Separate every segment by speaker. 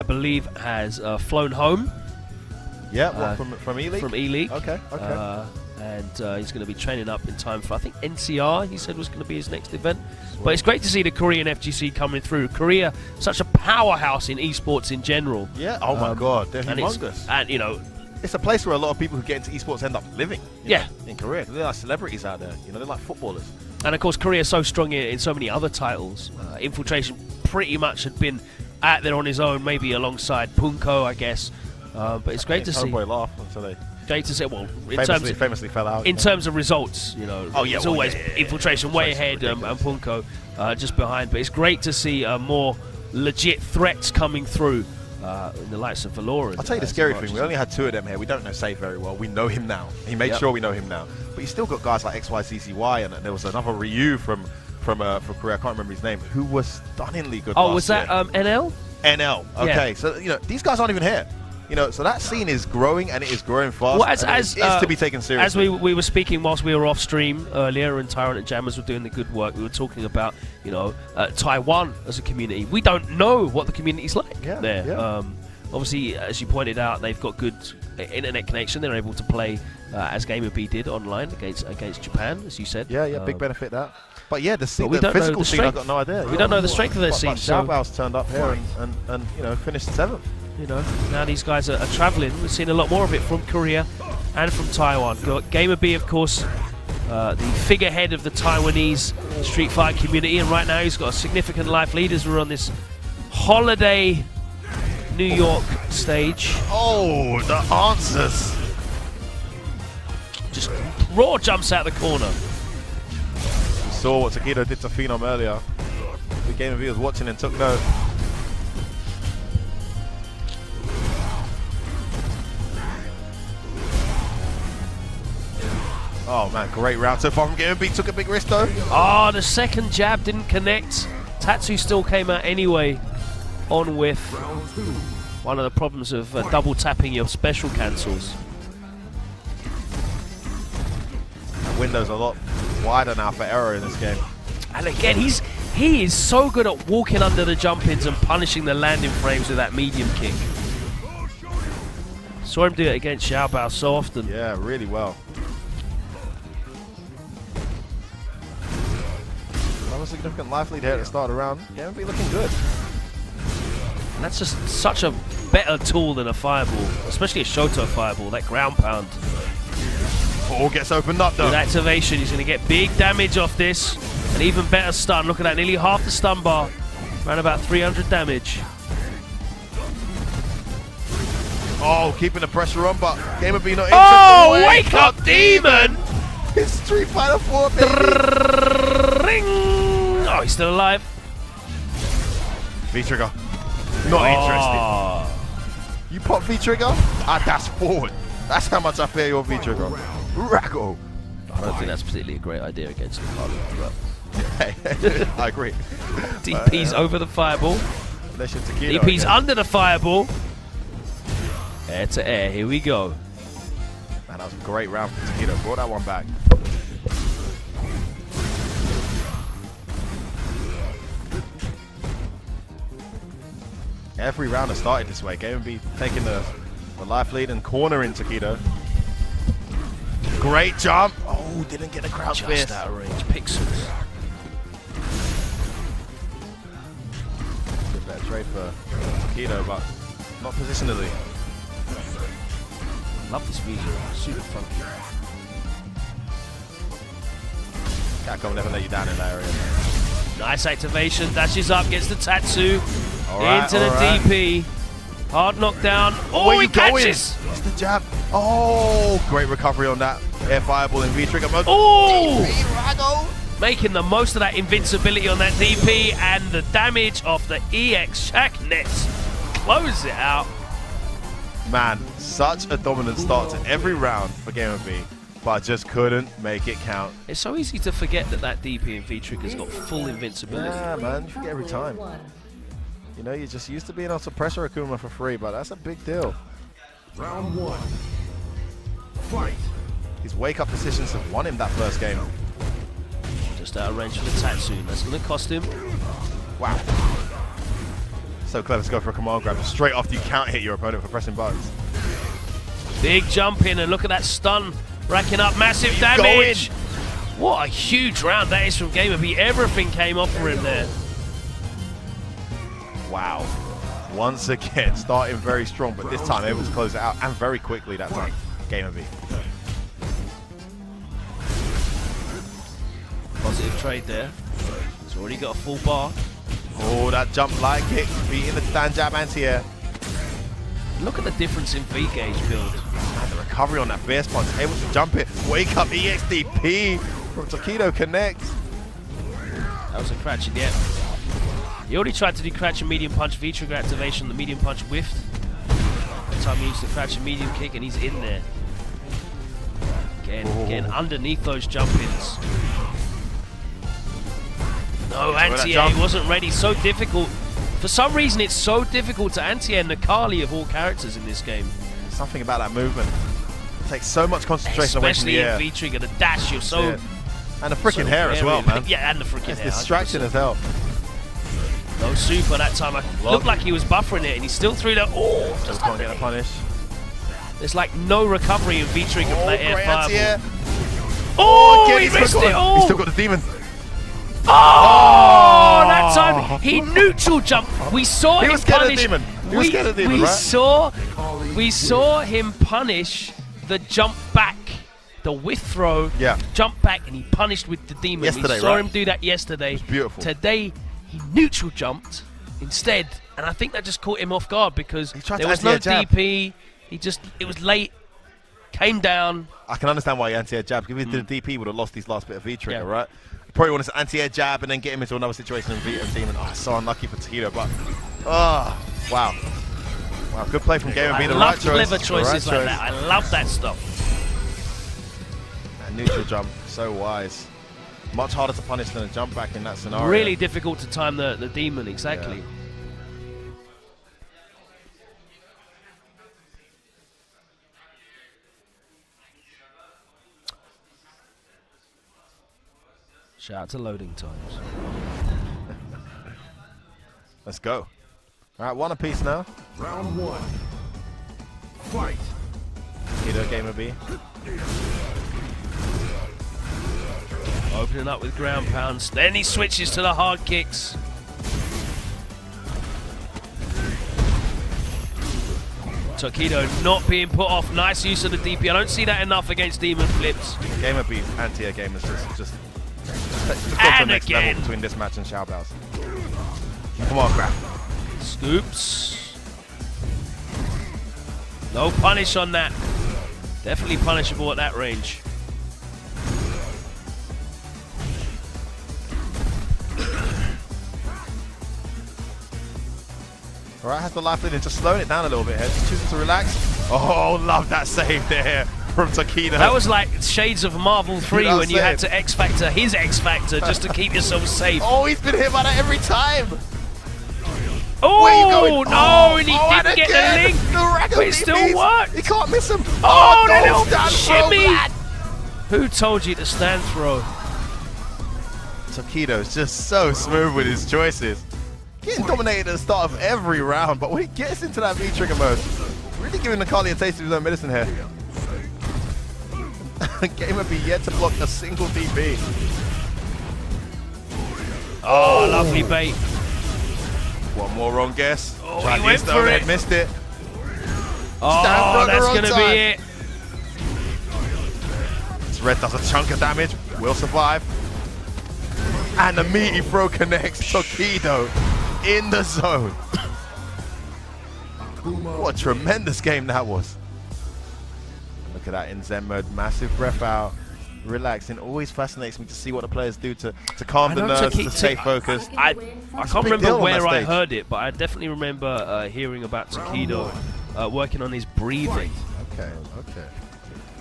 Speaker 1: believe, has flown home.
Speaker 2: Yeah, from E-League?
Speaker 1: From E-League.
Speaker 2: Okay, okay.
Speaker 1: And he's going to be training up in time for, I think, NCR, he said, was going to be his next event. Sweet. But it's great to see the Korean FGC coming through. Korea, such a powerhouse in esports in general.
Speaker 2: Yeah, oh my God, they're humongous.
Speaker 1: And, you know,
Speaker 2: it's a place where a lot of people who get into esports end up living.
Speaker 1: Yeah.
Speaker 2: In Korea. They're like celebrities out there. You know, they're like footballers.
Speaker 1: And of course, Korea is so strong in so many other titles. Infiltration pretty much had been out there on his own, maybe alongside Punko, I guess. But it's great to see.
Speaker 2: Homeboy laugh until they
Speaker 1: great to see. Well,
Speaker 2: famously fell out.
Speaker 1: In terms of results, you know, it's always Infiltration way ahead and Punko just behind. But it's great to see more legit threats coming through in the likes of Valorant.
Speaker 2: I'll tell you the scary thing. We only had 2 of them here. We don't know Save very well. We know him now. He made sure we know him now. But you still got guys like XYZZY, and there was another Ryu from Korea. I can't remember his name. Who was stunningly good.
Speaker 1: Oh, was that NL?
Speaker 2: NL. Okay, so you know these guys aren't even here. You know, so that scene is growing, and it is growing fast. Well, it's to be taken seriously.
Speaker 1: As we were speaking whilst we were off stream earlier, and Tyrant and Jammers were doing the good work, we were talking about, you know, Taiwan as a community. We don't know what the community's like there. Yeah. Obviously, as you pointed out, they've got good internet connection. They're able to play as Gamerbee did online against Japan, as you said.
Speaker 2: Yeah, big benefit that. But yeah, the physical scene, I've got no idea.
Speaker 1: We don't know the strength of their scene.
Speaker 2: Xiaobao's turned up here and you know, finished 7th.
Speaker 1: You know, now these guys are travelling. We've seen a lot more of it from Korea and from Taiwan. Got Gamerbee, of course, the figurehead of the Taiwanese Street Fighter community, and right now he's got a significant life lead as we're on this holiday New York stage.
Speaker 2: Oh, the answers!
Speaker 1: Just raw jumps out the corner.
Speaker 2: We saw what Tokido did to Phenom earlier. The Gamerbee was watching and took note. Oh man, great round so far from Gamerbee. Took a big risk though.
Speaker 1: Oh, the second jab didn't connect. Tatsu still came out anyway on whiff. One of the problems of double tapping your special cancels.
Speaker 2: The window's a lot wider now for error in this game.
Speaker 1: And again, he is so good at walking under the jump-ins and punishing the landing frames with that medium kick. Saw him do it against Xiaobao so often.
Speaker 2: Yeah, really well. Another significant life lead here at the start of the round. Gamerbee looking good.
Speaker 1: And that's just such a better tool than a fireball, especially a Shoto fireball, that ground pound.
Speaker 2: All gets opened up though.
Speaker 1: With activation, he's going to get big damage off this. An even better stun. Look at that, nearly half the stun bar. Around about 300 damage.
Speaker 2: Oh, keeping the pressure on, but Gamerbee not interested.
Speaker 1: Oh, wake up, demon!
Speaker 2: It's Street Fighter 4,
Speaker 1: Ring! Oh, he's still alive.
Speaker 2: V-Trigger. Not interested. You pop V-Trigger? Ah, that's forward. That's how much I fear your V-Trigger. Raggle.
Speaker 1: I don't think that's particularly a great idea against the Carlo.
Speaker 2: I agree.
Speaker 1: DP's over the fireball. DP's under the fireball. Air to air, here we go.
Speaker 2: Man, that was a great round for Tokido. Brought that one back. Every round has started this way. Gamerbee taking the life lead and cornering Tokido. Great jump. Oh, didn't get the crouch fist.
Speaker 1: Just out of range. Pixels.
Speaker 2: Good better trade for Tokido, but not positionally.
Speaker 1: Love this music. Super funky.
Speaker 2: Capcom never let you down in that area.
Speaker 1: Nice activation. Dashes up, gets the Tatsu.
Speaker 2: Right,
Speaker 1: into the DP. Hard knockdown. Oh, he catches!
Speaker 2: It's the jab. Oh, great recovery on that air fireball in V-Trigger mode.
Speaker 1: Oh! Making the most of that invincibility on that DP, and the damage off the EX Shack nets. Close it out.
Speaker 2: Man, such a dominant start to every round for Gamerbee, but just couldn't make it count.
Speaker 1: It's so easy to forget that DP and V-Trigger's got full invincibility.
Speaker 2: Yeah, man, you forget every time. You know, you're just used to being able to pressure Akuma for free, but that's a big deal.
Speaker 3: Round 1. Fight.
Speaker 2: His wake-up positions have won him that first game.
Speaker 1: Just out of range for the Tatsu. That's going to cost him.
Speaker 2: Wow. So clever to go for a command grab straight after you count hit your opponent for pressing buttons.
Speaker 1: Big jump in, and look at that stun racking up massive damage. What a huge round that is from Gamerbee. Everything came off for him there.
Speaker 2: Wow. Once again, starting very strong, but this time able to close it out, and very quickly that time. Gamerbee.
Speaker 1: Positive trade there. He's already got a full bar.
Speaker 2: Oh, that jump light kick, beating the stand jab anti-air.
Speaker 1: Look at the difference in V-gauge build.
Speaker 2: And the recovery on that fierce punch, able to jump it. Wake up EXDP from Tokido connects.
Speaker 1: That was a crouch in the air. He already tried to do crouch and medium punch V-trigger activation. The medium punch whiffed. That time he used the crouch and medium kick, and he's in there. Again underneath those jump-ins. No, anti-air wasn't ready. So difficult. For some reason, it's so difficult to anti-air Necalli of all characters in this game.
Speaker 2: Something about that movement. It takes so much concentration away from the air.
Speaker 1: Especially in V-trigger, the dash, you're so...
Speaker 2: Yeah. And the freaking hair as well, man.
Speaker 1: Yeah, and the freaking hair.
Speaker 2: It's distracting as hell.
Speaker 1: No super that time. Looked like he was buffering it, and he still threw that. Oh,
Speaker 2: just can't get a punish.
Speaker 1: There's like no recovery in V-trigger from that air fireball.
Speaker 2: Oh,
Speaker 1: he missed it.
Speaker 2: He's still got the demon.
Speaker 1: Oh, that time he neutral jumped. We saw him punish.
Speaker 2: He was scared of the demon, right?
Speaker 1: We saw him punish the jump back, the whiff throw.
Speaker 2: Yeah.
Speaker 1: Jump back, and he punished with the demon.
Speaker 2: Yesterday,
Speaker 1: we saw him do that yesterday.
Speaker 2: It was beautiful.
Speaker 1: Today, he neutral jumped instead, and I think that just caught him off guard because there was no DP. It was late. Came down.
Speaker 2: I can understand why he anti-air jabbed. If he did a DP, he would have lost his last bit of V-trigger, right? Probably wanted to anti-air jab and then get him into another situation and beat him demon. Oh, so unlucky for Tokido, but wow. Wow, good play from Gamerbee.
Speaker 1: I love clever choices like that. I love that stuff.
Speaker 2: And neutral jump, so wise. Much harder to punish than a jump back in that scenario.
Speaker 1: Really difficult to time the demon, exactly.
Speaker 2: Yeah.
Speaker 1: Shout out to loading times.
Speaker 2: Let's go. All right, one apiece now.
Speaker 3: Round one. Fight.
Speaker 2: Tokido, Gamerbee.
Speaker 1: Opening up with ground pounds. Then he switches to the hard kicks. Tokido not being put off. Nice use of the DP. I don't see that enough against demon flips.
Speaker 2: Gamerbee's anti-air game is just go to the next level between this match and Xiaobao's. Come on, grab.
Speaker 1: Scoops. No punish on that. Definitely punishable at that range.
Speaker 2: Alright, has the life lead and just slowing it down a little bit here. Just choosing to relax. Oh, love that save there from Tokido.
Speaker 1: That was like shades of Marvel 3 when you had to X-Factor his X-Factor just to keep yourself safe.
Speaker 2: Oh, he's been hit by that every time.
Speaker 1: Oh, no, and he didn't get the link. But it still worked.
Speaker 2: He can't miss him.
Speaker 1: Oh, that little shimmy. Who told you to stand throw?
Speaker 2: Tokido's just so smooth with his choices. Getting dominated at the start of every round, but when he gets into that V-trigger mode, really giving Necalli a taste of his own medicine here. Gamerbee yet to block a single DP.
Speaker 1: Oh, lovely bait.
Speaker 2: One more wrong guess.
Speaker 1: Oh, he went for it.
Speaker 2: Missed it.
Speaker 1: Oh, that's going to be it.
Speaker 2: This red does a chunk of damage. Will survive. And the meaty throw connects. Tokido in the zone. What a tremendous game that was. Look at that in Zen mode. Massive breath out. Relaxing. Always fascinates me to see what the players do to calm the nerves, to stay focused.
Speaker 1: I can't remember where I heard it, but I definitely remember hearing about Tokido working on his breathing.
Speaker 2: Okay.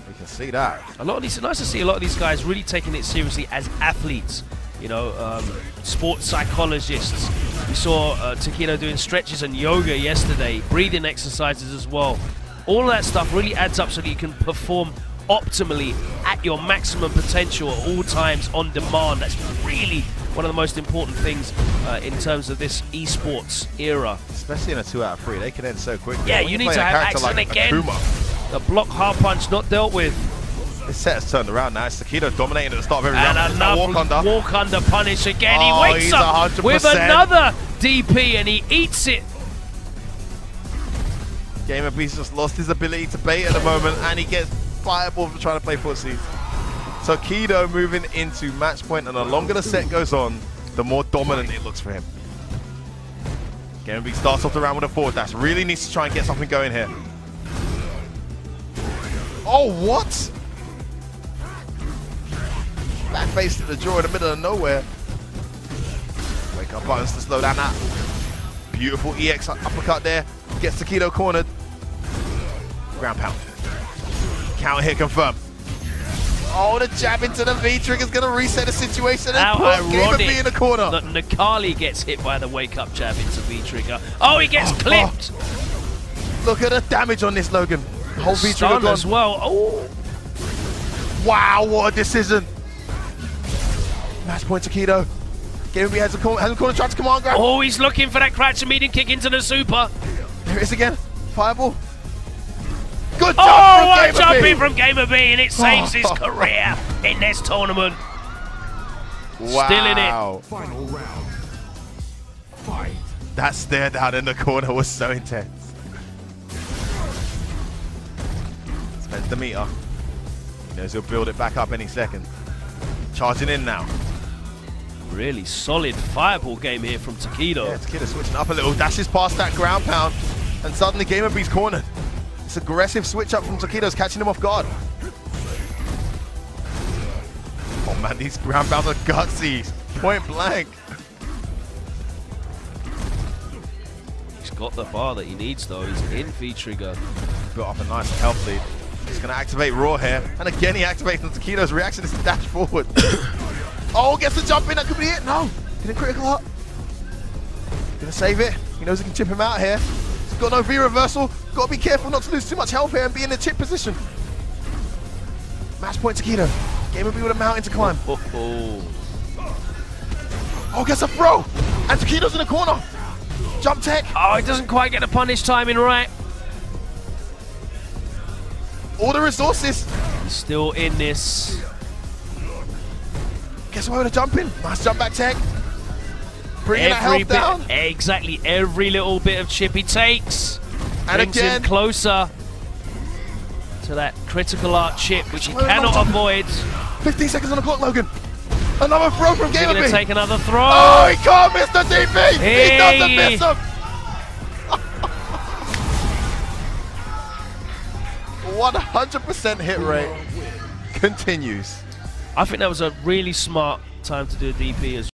Speaker 2: We can see that.
Speaker 1: It's nice to see a lot of these guys really taking it seriously as athletes. You know, sports psychologists. We saw Tokido doing stretches and yoga yesterday, breathing exercises as well. All of that stuff really adds up so that you can perform optimally at your maximum potential at all times on demand. That's really, one of the most important things in terms of this esports era.
Speaker 2: Especially in a 2 out of 3, they can end so quickly.
Speaker 1: Yeah,
Speaker 2: when
Speaker 1: you
Speaker 2: you're
Speaker 1: need to
Speaker 2: playing a
Speaker 1: have
Speaker 2: character
Speaker 1: action
Speaker 2: like
Speaker 1: again.
Speaker 2: Akuma,
Speaker 1: The block hard punch not dealt with.
Speaker 2: this set has turned around now. It's Tokido dominating at the start of every
Speaker 1: And
Speaker 2: round.
Speaker 1: another walk under punish again.
Speaker 2: Oh,
Speaker 1: He wakes
Speaker 2: he's
Speaker 1: up
Speaker 2: 100%.
Speaker 1: with another DP and he eats it.
Speaker 2: Gamerbee's just lost his ability to bait at the moment, and he gets fireball for trying to play footsies. Tokido moving into match point, and the longer the set goes on, the more dominant it looks for him. Gamerbee starts off the round with a forward dash. Really needs to try and get something going here. Oh, what? Back face to the jaw in the middle of nowhere. Wake up buttons to slow down that. Beautiful EX uppercut there. Gets Tokido cornered. Ground pound. Counter hit confirmed. Oh, the jab into the V trigger is going to reset the situation and put Gamerbee in the corner.
Speaker 1: That Necalli gets hit by the wake up jab into V trigger. Oh, he gets clipped.
Speaker 2: Oh. Look at the damage on this, Logan. Whole V trigger gone
Speaker 1: as well. Oh.
Speaker 2: Wow, what a decision. Match point Tokido. Gamerbee has a corner, tries to command grab.
Speaker 1: Oh, he's looking for that crouch and medium kick into the super.
Speaker 2: There it is again. Fireball. Good jump
Speaker 1: from
Speaker 2: Gamerbee.
Speaker 1: Jumping from Gamerbee, and it saves his career in this tournament.
Speaker 2: Wow.
Speaker 1: Still in it.
Speaker 3: Final round. Fight.
Speaker 2: That stare down in the corner was so intense. Spends the meter. He knows he'll build it back up any second. Charging in now.
Speaker 1: Really solid fireball game here from Tokido.
Speaker 2: Yeah, Tokido switching up a little. Dashes past that ground pound, and suddenly Gamerbee's cornered. This aggressive switch up from Tokido's catching him off guard. Oh man, these ground pounds are gutsy. Point blank.
Speaker 1: He's got the bar that he needs though. He's in V-trigger.
Speaker 2: Built up a nice health lead. He's going to activate Raw here. And again he activates, and Tokido's reaction is to dash forward. Oh, gets the jump in. That could be it. No. Didn't critical up. Gonna save it. He knows he can chip him out here. He's got no V reversal. Got to be careful not to lose too much health here and be in the chip position. Match point Tokido. Gamerbee with a mountain to climb. Oh, gets a throw. And Tokido's in the corner. Jump tech.
Speaker 1: Oh, he doesn't quite get the punish timing right.
Speaker 2: All the resources.
Speaker 1: He's still in this.
Speaker 2: Gets away with a jump in. Nice jump back tech. Bringing that health down.
Speaker 1: Exactly. Every little bit of chip he takes
Speaker 2: And
Speaker 1: brings
Speaker 2: again,
Speaker 1: him closer to that critical art chip, which he cannot avoid.
Speaker 2: 15 seconds on the clock, Logan. Another throw from
Speaker 1: He's going to
Speaker 2: Gamerbee.
Speaker 1: take another throw.
Speaker 2: Oh, he can't miss the DP.
Speaker 1: Hey.
Speaker 2: He doesn't miss him. 100% hit rate continues.
Speaker 1: I think that was a really smart time to do a DP as